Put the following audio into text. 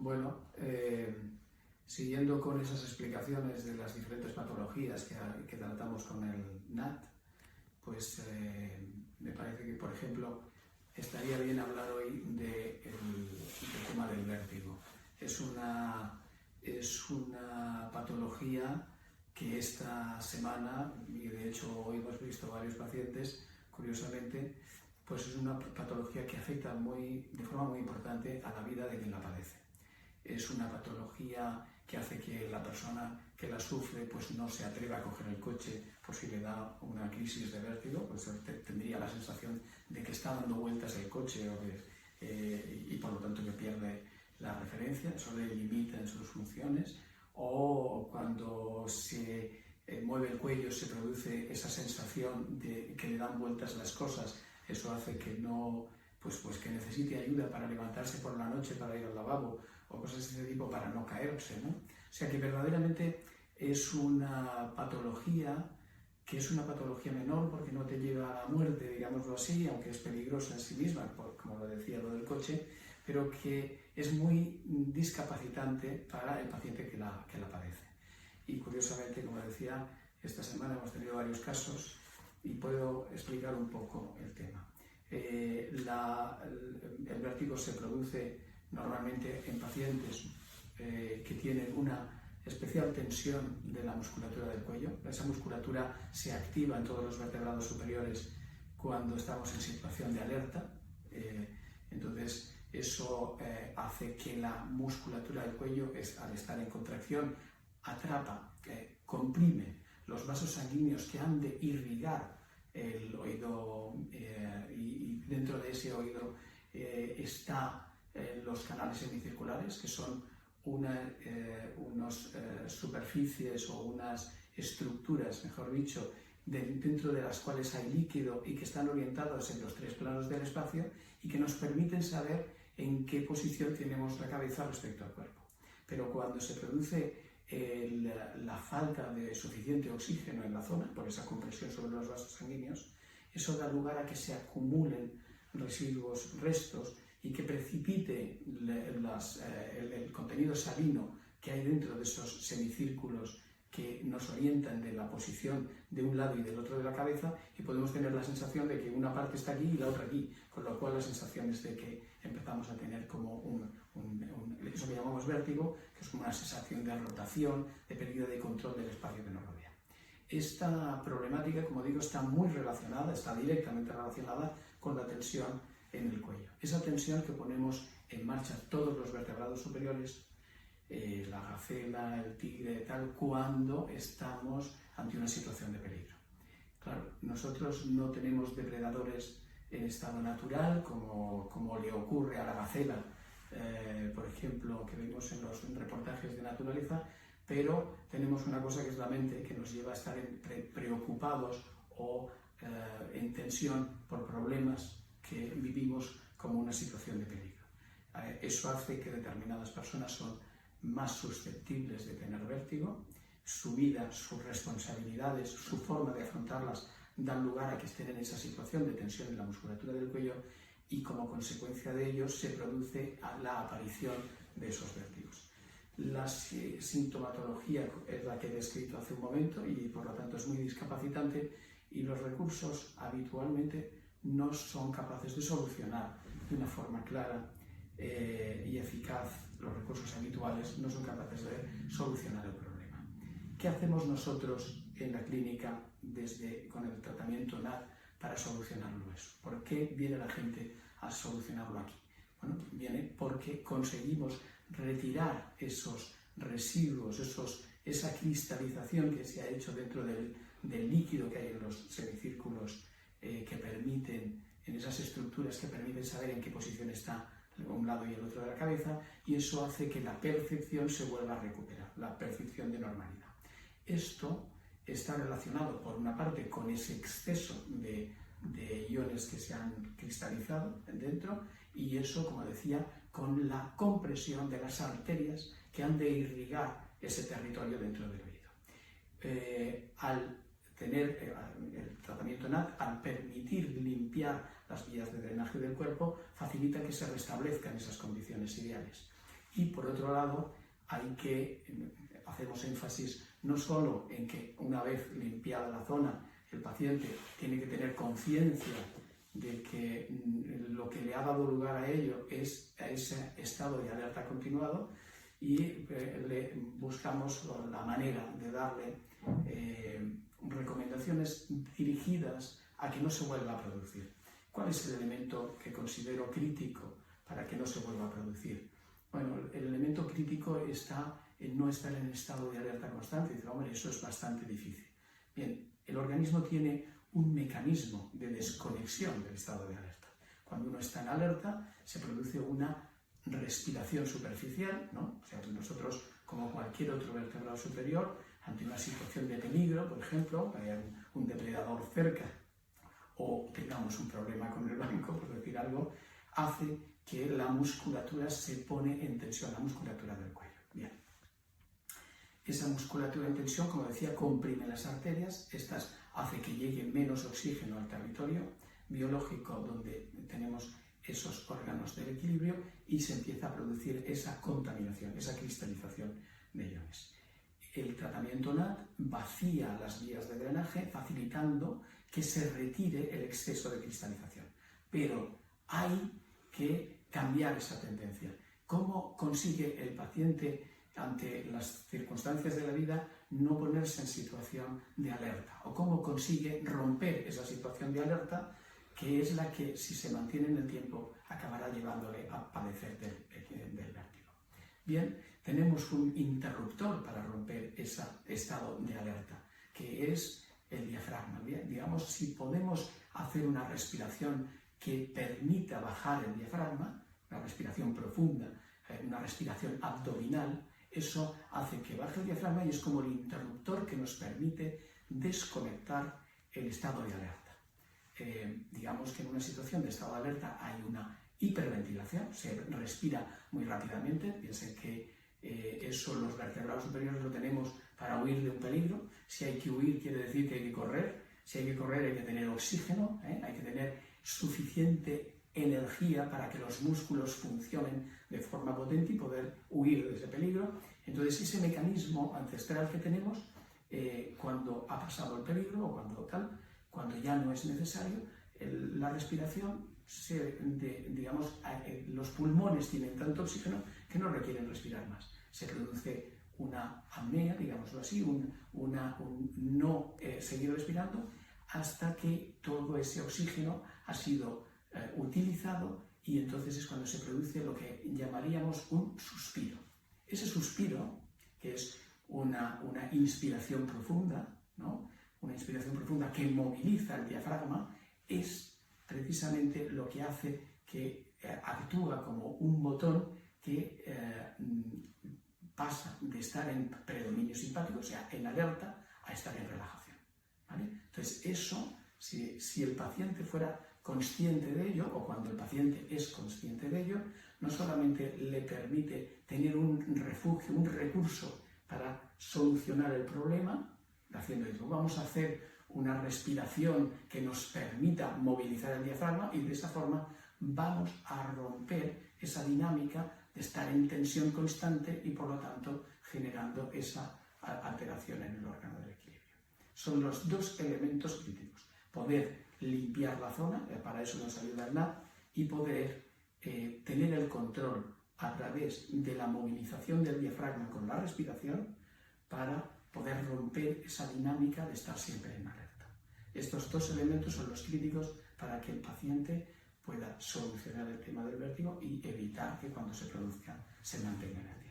Bueno, siguiendo con esas explicaciones de las diferentes patologías que tratamos con el NAT, pues me parece que, por ejemplo, estaría bien hablar hoy del tema del vértigo. Es una patología que esta semana, y de hecho hoy hemos visto varios pacientes, curiosamente, pues es una patología que afecta de forma muy importante a la vida de quien la padece. Es una patología que hace que la persona que la sufre pues no se atreva a coger el coche por si le da una crisis de vértigo, pues tendría la sensación de que está dando vueltas el coche y por lo tanto que pierde la referencia, eso le limita en sus funciones, o cuando se mueve el cuello se produce esa sensación de que le dan vueltas las cosas, eso hace que no, pues que necesite ayuda para levantarse por la noche para ir al lavabo o cosas de ese tipo para no caerse, ¿no? O sea que verdaderamente es una patología que es una patología menor porque no te lleva a la muerte, digámoslo así, aunque es peligrosa en sí misma, como lo decía lo del coche, pero que es muy discapacitante para el paciente que la padece. Y curiosamente, como decía, esta semana hemos tenido varios casos y puedo explicar un poco el tema. El vértigo se produce normalmente en pacientes que tienen una especial tensión de la musculatura del cuello. Esa musculatura se activa en todos los vertebrados superiores cuando estamos en situación de alerta. Entonces, eso hace que la musculatura del cuello, al estar en contracción, atrapa, comprime los vasos sanguíneos que han de irrigar el oído y dentro de ese oído están los canales semicirculares, que son unas superficies o unas estructuras, mejor dicho, dentro de las cuales hay líquido y que están orientados en los tres planos del espacio y que nos permiten saber en qué posición tenemos la cabeza respecto al cuerpo. Pero cuando se produce la falta de suficiente oxígeno en la zona, por esa compresión sobre los vasos sanguíneos, eso da lugar a que se acumulen residuos, restos, y que precipite el contenido salino que hay dentro de esos semicírculos que nos orientan de la posición de un lado y del otro de la cabeza, y podemos tener la sensación de que una parte está aquí y la otra aquí, con lo cual la sensación es de que empezamos a tener como eso que llamamos vértigo, que es como una sensación de rotación, de pérdida de control del espacio que nos rodea. Esta problemática, como digo, está muy relacionada, está directamente relacionada con la tensión en el cuello. Esa tensión que ponemos en marcha todos los vertebrados superiores, la gacela, el tigre, tal, cuando estamos ante una situación de peligro. Claro, nosotros no tenemos depredadores en estado natural, como le ocurre a la gacela, por ejemplo, que vemos en los reportajes de naturaleza, pero tenemos una cosa que es la mente, que nos lleva a estar preocupados o en tensión por problemas que vivimos como una situación de peligro. Eso hace que determinadas personas son más susceptibles de tener vértigo, su vida, sus responsabilidades, su forma de afrontarlas dan lugar a que estén en esa situación de tensión en la musculatura del cuello y como consecuencia de ello se produce la aparición de esos vértigos. La sintomatología es la que he descrito hace un momento y por lo tanto es muy discapacitante y los recursos habitualmente no son capaces de solucionar de una forma clara y eficaz. Los recursos habituales no son capaces de solucionar el problema. ¿Qué hacemos nosotros en la clínica con el tratamiento NAT para solucionarlo eso? ¿Por qué viene la gente a solucionarlo aquí? Bueno, viene porque conseguimos retirar esos residuos, esa cristalización que se ha hecho dentro del líquido que hay en los semicírculos que permiten, en esas estructuras que permiten saber en qué posición está un lado y el otro de la cabeza, y eso hace que la percepción se vuelva a recuperar, la percepción de normalidad. Esto está relacionado, por una parte, con ese exceso de iones que se han cristalizado dentro, y eso, como decía, con la compresión de las arterias que han de irrigar ese territorio dentro del oído. Al tener el tratamiento NAT, al permitir limpiar las vías de drenaje del cuerpo, facilita que se restablezcan esas condiciones ideales. Y por otro lado, hacemos énfasis no solo en que una vez limpiada la zona, el paciente tiene que tener conciencia de que lo que le ha dado lugar a ello es a ese estado de alerta continuado, y buscamos la manera de darle recomendaciones dirigidas a que no se vuelva a producir. ¿Cuál es el elemento que considero crítico para que no se vuelva a producir? Bueno, el elemento crítico está en no estar en estado de alerta constante. Dice, hombre, eso es bastante difícil. Bien, el organismo tiene un mecanismo de desconexión del estado de alerta. Cuando uno está en alerta, se produce una respiración superficial, ¿no? O sea, nosotros, como cualquier otro vertebrado superior, ante una situación de peligro, por ejemplo, que haya un depredador cerca o tengamos un problema con el blanco, por decir algo, hace que la musculatura se pone en tensión, la musculatura del cuello. Bien. Esa musculatura en tensión, como decía, comprime las arterias, estas hace que llegue menos oxígeno al territorio biológico donde tenemos esos órganos del equilibrio, y se empieza a producir esa contaminación, esa cristalización de iones. El tratamiento NAT vacía las vías de drenaje, facilitando que se retire el exceso de cristalización. Pero hay que cambiar esa tendencia. ¿Cómo consigue el paciente, ante las circunstancias de la vida, no ponerse en situación de alerta? ¿O cómo consigue romper esa situación de alerta, que es la que, si se mantiene en el tiempo, acabará llevándole a padecer del vértigo? Bien, tenemos un interruptor para romper ese estado de alerta, que es el diafragma. Bien, digamos, si podemos hacer una respiración que permita bajar el diafragma, una respiración profunda, una respiración abdominal, eso hace que baje el diafragma, y es como el interruptor que nos permite desconectar el estado de alerta. Digamos que en una situación de estado de alerta hay una hiperventilación, se respira muy rápidamente. Piensen que eso los vertebrados superiores lo tenemos para huir de un peligro. Si hay que huir, quiere decir que hay que correr. Si hay que correr, hay que tener oxígeno, hay que tener suficiente energía para que los músculos funcionen de forma potente y poder huir de ese peligro. Entonces, ese mecanismo ancestral que tenemos, cuando ha pasado el peligro o cuando ya no es necesario, la respiración, los pulmones tienen tanto oxígeno que no requieren respirar más. Se produce una apnea, digámoslo así, un no seguir respirando, hasta que todo ese oxígeno ha sido utilizado, y entonces es cuando se produce lo que llamaríamos un suspiro. Ese suspiro, que es una inspiración profunda, ¿no? Una inspiración profunda que moviliza el diafragma, es precisamente lo que hace que actúa como un botón que pasa de estar en predominio simpático, o sea, en alerta, a estar en relajación, ¿vale? Entonces, eso, si el paciente fuera consciente de ello, o cuando el paciente es consciente de ello, no solamente le permite tener un refugio, un recurso para solucionar el problema, haciendo esto, vamos a hacer una respiración que nos permita movilizar el diafragma, y de esa forma vamos a romper esa dinámica de estar en tensión constante y, por lo tanto, generando esa alteración en el órgano del equilibrio. Son los dos elementos críticos: poder limpiar la zona, para eso nos ayuda el NAT, y poder tener el control a través de la movilización del diafragma con la respiración, para poder romper esa dinámica de estar siempre en alerta. Estos dos elementos son los críticos para que el paciente pueda solucionar el tema del vértigo y evitar que cuando se produzca se mantenga en el tiempo.